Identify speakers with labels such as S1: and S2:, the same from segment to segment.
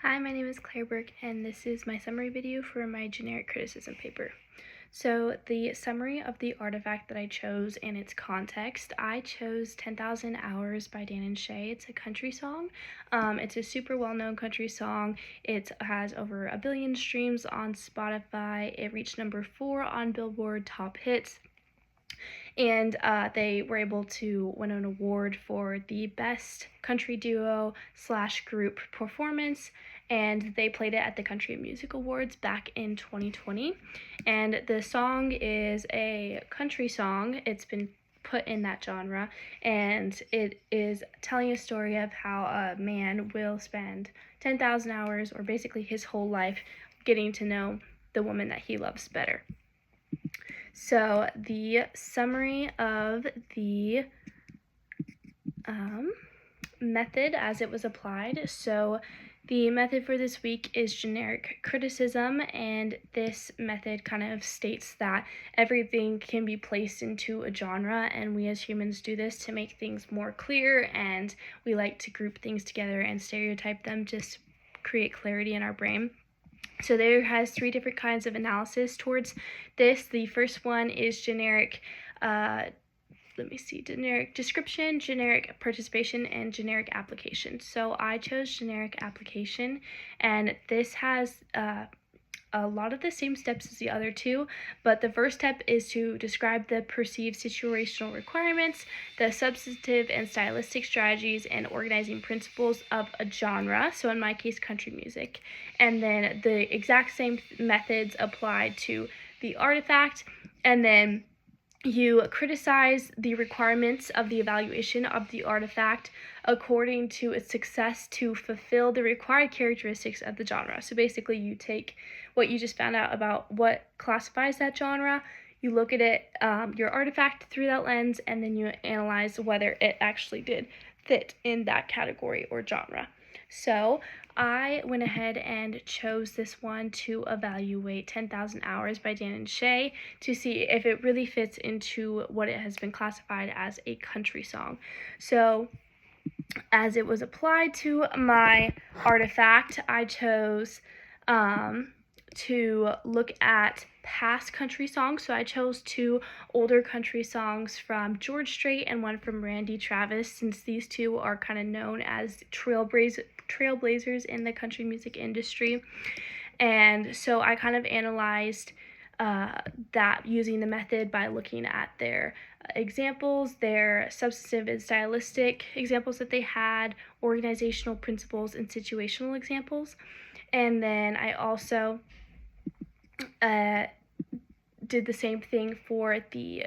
S1: Hi, my name is Claire Burke, and this is my summary video for my generic criticism paper. So the summary of the artifact that I chose and its context, I chose 10,000 Hours by Dan and Shay. It's a country song. It's a super well-known country song. It has over 1 billion streams on Spotify. It reached number 4 on Billboard Top Hits. And they were able to win an award for the best country duo / group performance, and they played it at the Country Music Awards back in 2020. And the song is a country song. It's been put in that genre, and it is telling a story of how a man will spend 10,000 hours, or basically his whole life, getting to know the woman that he loves better. So the summary of the method as it was applied. So the method for this week is generic criticism, and this method kind of states that everything can be placed into a genre, and we as humans do this to make things more clear, and we like to group things together and stereotype them, just create clarity in our brain. So there has 3 different kinds of analysis towards this. The first one is generic generic description, generic participation, and generic application. So I chose generic application, and this has a lot of the same steps as the other two, but the first step is to describe the perceived situational requirements, the substantive and stylistic strategies, and organizing principles of a genre, so in my case, country music. And then the exact same methods applied to the artifact, and then you criticize the requirements of the evaluation of the artifact according to its success to fulfill the required characteristics of the genre. So basically, you take what you just found out about what classifies that genre, you look at it, your artifact, through that lens, and then you analyze whether it actually did fit in that category or genre. So I went ahead and chose this one to evaluate 10,000 Hours by Dan and Shay to see if it really fits into what it has been classified as a country song. So as it was applied to my artifact, I chose to look at past country songs. So I chose 2 older country songs from George Strait and one from Randy Travis, since these 2 are kind of known as trailblazers in the country music industry. And so I kind of analyzed that using the method by looking at their examples, their substantive and stylistic examples that they had, organizational principles, and situational examples. And then I also did the same thing for the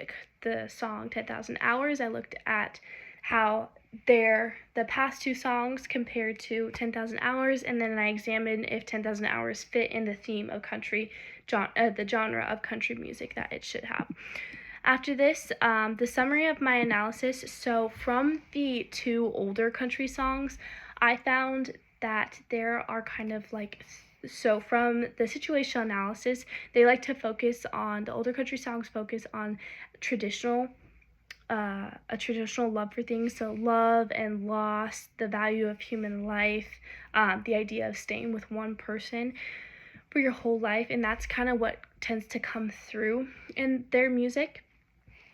S1: song 10,000 Hours. I looked at how the past 2 songs compared to 10,000 Hours, and then I examined if 10,000 Hours fit in the theme of country, the genre of country music that it should have. After this, the summary of my analysis. So from the 2 older country songs, I found that there are kind of like, so from the situational analysis, they like to focus on, the older country songs focus on a traditional love for things, so love and loss, the value of human life, the idea of staying with one person for your whole life, and that's kind of what tends to come through in their music.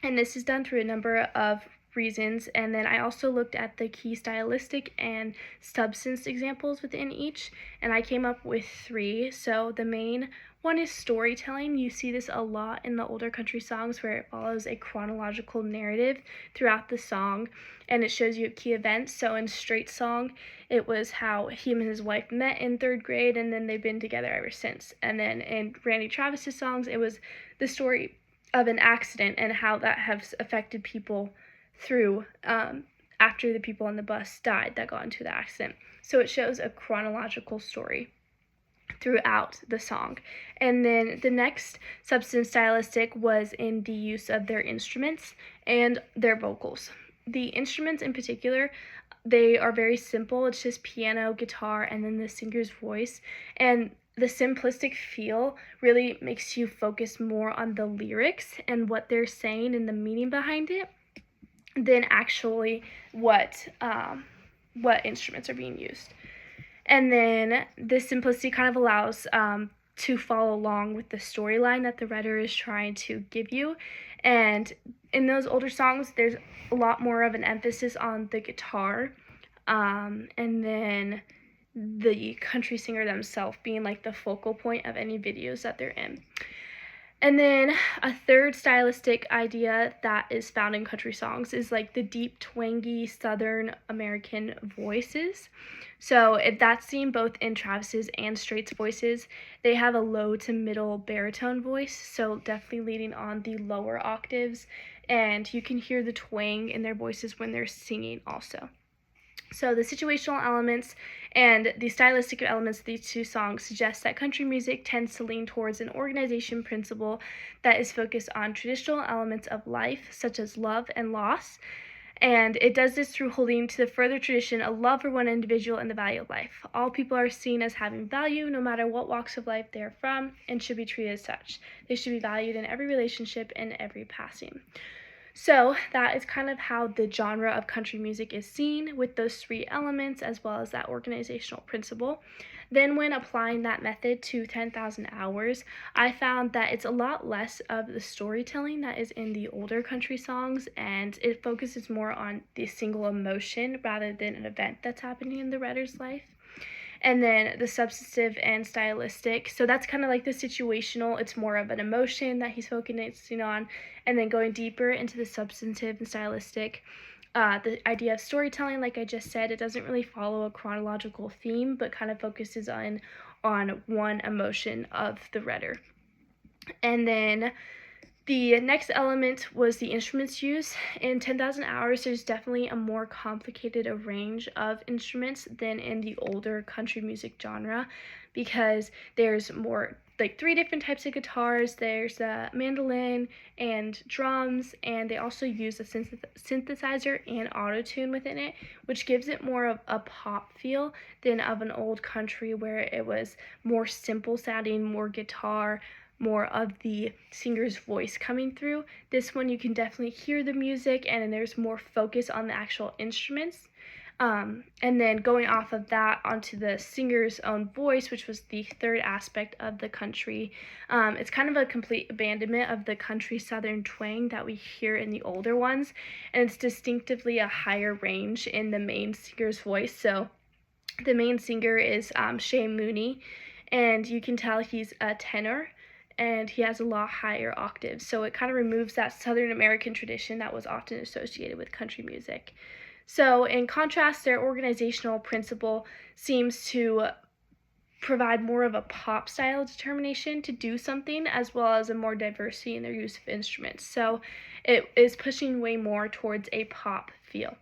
S1: And this is done through a number of reasons. And then I also looked at the key stylistic and substance examples within each, and I came up with 3. So the main one is storytelling. You see this a lot in the older country songs, where it follows a chronological narrative throughout the song, and it shows you key events. So in Strait's song, it was how him and his wife met in 3rd grade, and then they've been together ever since. And then in Randy Travis's songs, it was the story of an accident and how that has affected people through after the people on the bus died that got into the accident. So it shows a chronological story throughout the song. And then the next substance stylistic was in the use of their instruments and their vocals. The instruments in particular, they are very simple. It's just piano, guitar, and then the singer's voice. And the simplistic feel really makes you focus more on the lyrics and what they're saying and the meaning behind it than actually what instruments are being used. And then this simplicity kind of allows to follow along with the storyline that the writer is trying to give you. And in those older songs, there's a lot more of an emphasis on the guitar, and then the country singer themselves being like the focal point of any videos that they're in. And then a third stylistic idea that is found in country songs is like the deep, twangy Southern American voices. So if that's seen both in Travis's and Strait's voices, they have a low to middle baritone voice, so definitely leading on the lower octaves, and you can hear the twang in their voices when they're singing also. So the situational elements and the stylistic elements of these two songs suggest that country music tends to lean towards an organization principle that is focused on traditional elements of life, such as love and loss. And it does this through holding to the further tradition of love for one individual and the value of life. All people are seen as having value no matter what walks of life they are from, and should be treated as such. They should be valued in every relationship and every passing. So that is kind of how the genre of country music is seen, with those three elements as well as that organizational principle. Then when applying that method to 10,000 Hours, I found that it's a lot less of the storytelling that is in the older country songs, and it focuses more on the single emotion rather than an event that's happening in the writer's life. And then the substantive and stylistic. So that's kind of like the situational. It's more of an emotion that he's focusing on. And then going deeper into the substantive and stylistic. The idea of storytelling, like I just said, it doesn't really follow a chronological theme, but kind of focuses on one emotion of the writer. And then the next element was the instruments used. In 10,000 Hours, there's definitely a more complicated range of instruments than in the older country music genre, because there's more, like 3 different types of guitars. There's a mandolin and drums, and they also use a synthesizer and auto-tune within it, which gives it more of a pop feel than of an old country where it was more simple sounding, more guitar, more of the singer's voice coming through. This one you can definitely hear the music, and there's more focus on the actual instruments. And then going off of that onto the singer's own voice, which was the third aspect of the country. It's kind of a complete abandonment of the country southern twang that we hear in the older ones, and it's distinctively a higher range in the main singer's voice. So the main singer is Shane Mooney, and you can tell he's a tenor, and he has a lot higher octaves. So it kind of removes that Southern American tradition that was often associated with country music. So in contrast, their organizational principle seems to provide more of a pop style determination to do something, as well as a more diversity in their use of instruments. So it is pushing way more towards a pop feel.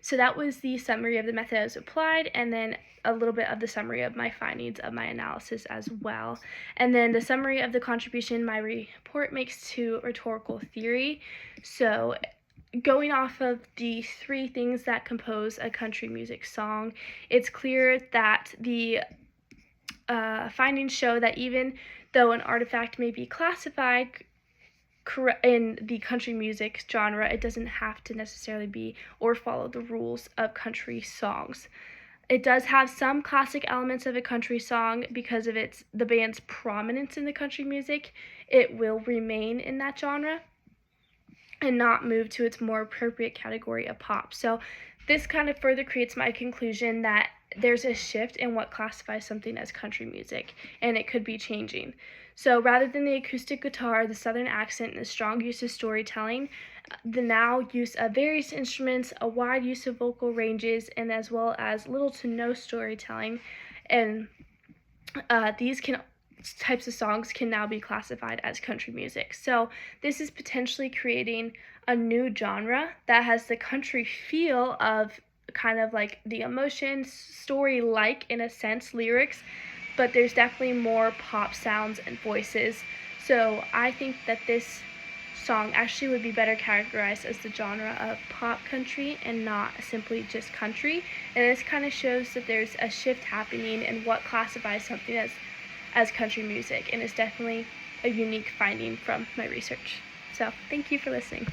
S1: So that was the summary of the method as applied, and then a little bit of the summary of my findings of my analysis as well. And then the summary of the contribution my report makes to rhetorical theory. So going off of the 3 things that compose a country music song, it's clear that the findings show that even though an artifact may be classified in the country music genre, it doesn't have to necessarily be or follow the rules of country songs. It does have some classic elements of a country song because of the band's prominence in the country music. It will remain in that genre and not move to its more appropriate category of pop. So this kind of further creates my conclusion that there's a shift in what classifies something as country music, and it could be changing. So rather than the acoustic guitar, the southern accent, and the strong use of storytelling, the now use of various instruments, a wide use of vocal ranges, and as well as little to no storytelling, and these types of songs can now be classified as country music. So this is potentially creating a new genre that has the country feel of kind of like the emotion story, like in a sense lyrics, but there's definitely more pop sounds and voices. So I think that this song actually would be better categorized as the genre of pop country and not simply just country. And this kind of shows that there's a shift happening in what classifies something as country music, and it's definitely a unique finding from my research. So thank you for listening.